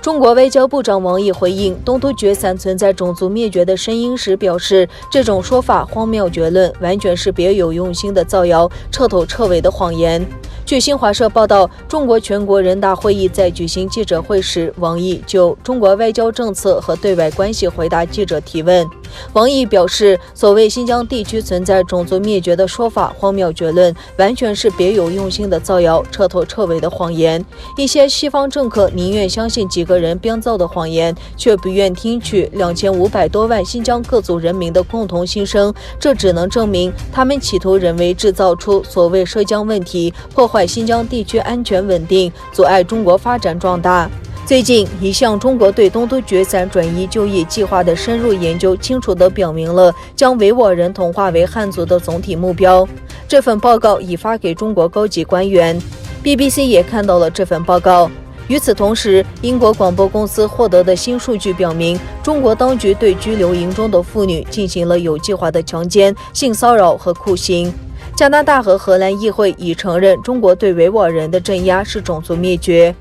中国外交部长王毅回应东突厥散存在种族灭绝的声音时表示，这种说法荒谬绝伦，完全是别有用心的造谣，彻头彻尾的谎言。据新华社报道，中国全国人大会议在举行记者会时，王毅就中国外交政策和对外关系回答记者提问。王毅表示，所谓新疆地区存在种族灭绝的说法荒谬绝伦，完全是别有用心的造谣，彻头彻尾的谎言。一些西方政客宁愿相信几个人编造的谎言，却不愿听取2500多万新疆各族人民的共同心声，这只能证明他们企图人为制造出所谓涉疆问题，破坏新疆地区安全稳定，阻碍中国发展壮大。最近，一项中国对东突厥散转移就业计划的深入研究，清楚地表明了将维吾尔人同化为汉族的总体目标。这份报告已发给中国高级官员。BBC 也看到了这份报告。与此同时，英国广播公司获得的新数据表明，中国当局对拘留营中的妇女进行了有计划的强奸、性骚扰和酷刑。加拿大和荷兰议会已承认中国对维吾尔人的镇压是种族灭绝。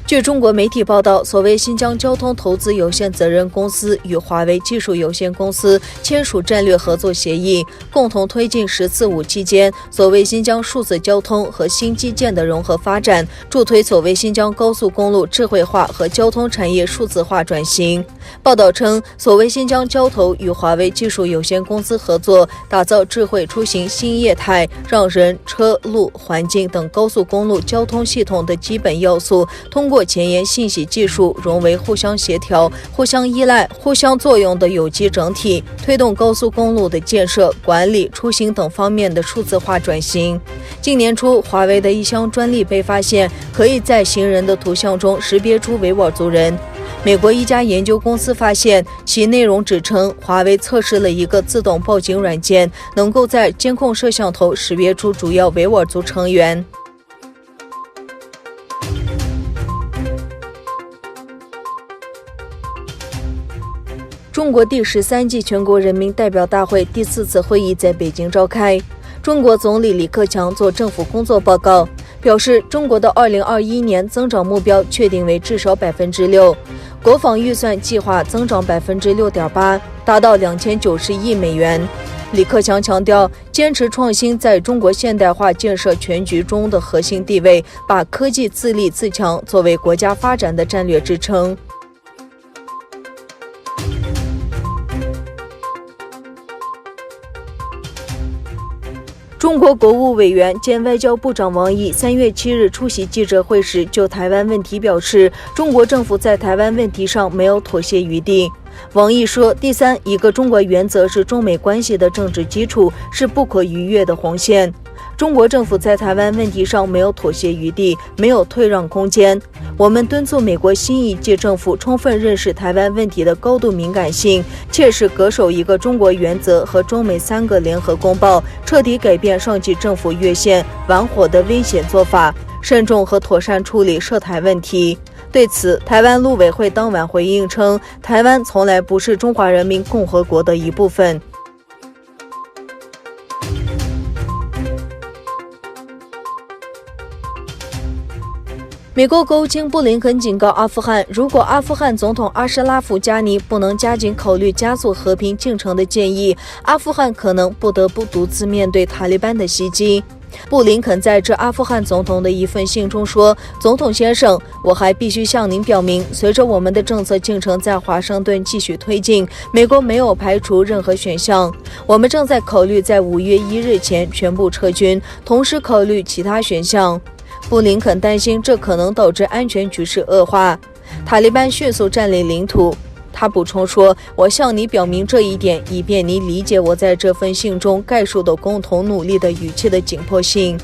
据中国媒体报道，所谓新疆交通投资有限责任公司与华为技术有限公司签署战略合作协议，共同推进“十四五”期间所谓新疆数字交通和新基建的融合发展，助推所谓新疆高速公路智慧化和交通产业数字化转型。报道称，所谓新疆交投与华为技术有限公司合作，打造智慧出行新业态，让人、车、路、环境等高速公路交通系统的基本要素通过前沿信息技术融为互相协调、互相依赖、互相作用的有机整体，推动高速公路的建设、管理、出行等方面的数字化转型。今年初，华为的一项专利被发现，可以在行人的图像中识别出维吾尔族人。美国一家研究公司发现，其内容指称华为测试了一个自动报警软件，能够在监控摄像头识别出主要维吾尔族成员。中国第13届全国人民代表大会第4次会议在北京召开。中国总理李克强作政府工作报告，表示中国的2021年增长目标确定为至少6%，国防预算计划增长6.8%，达到2090亿美元。李克强强调，坚持创新在中国现代化建设全局中的核心地位，把科技自立自强作为国家发展的战略支撑。中国国务委员兼外交部长王毅3月7日出席记者会时，就台湾问题表示，中国政府在台湾问题上没有妥协余地。王毅说，第三，一个中国原则是中美关系的政治基础，是不可逾越的红线。中国政府在台湾问题上没有妥协余地，没有退让空间。我们敦促美国新一届政府充分认识台湾问题的高度敏感性，切实恪守一个中国原则和中美3个联合公报，彻底改变上级政府越线玩火的危险做法，慎重和妥善处理涉台问题。对此，台湾陆委会当晚回应称，台湾从来不是中华人民共和国的一部分。美国国务卿布林肯警告阿富汗，如果阿富汗总统阿什拉夫·加尼不能加紧考虑加速和平进程的建议，阿富汗可能不得不独自面对塔利班的袭击。布林肯在致阿富汗总统的一份信中说，总统先生，我还必须向您表明，随着我们的政策进程在华盛顿继续推进，美国没有排除任何选项。我们正在考虑在5月1日前全部撤军，同时考虑其他选项。布林肯担心这可能导致安全局势恶化，塔利班迅速占领领土。他补充说，我向你表明这一点，以便你理解我在这份信中概述的共同努力的语气的紧迫性。